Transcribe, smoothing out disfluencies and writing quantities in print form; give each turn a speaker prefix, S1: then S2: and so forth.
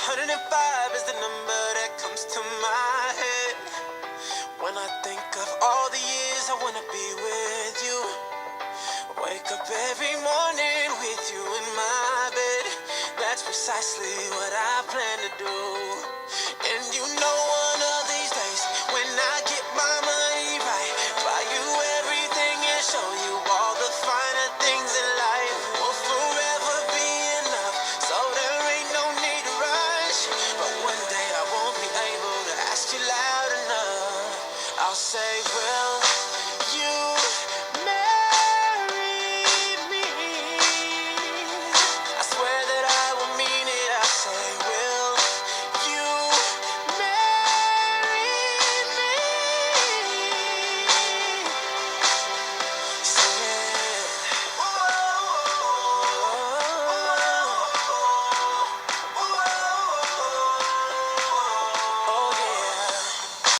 S1: 105 is the number that comes to my head when I think of all the years I wanna be with you. Wake up every morning with you in my bed. That's precisely what I plan to do. And you know one of these days when I get my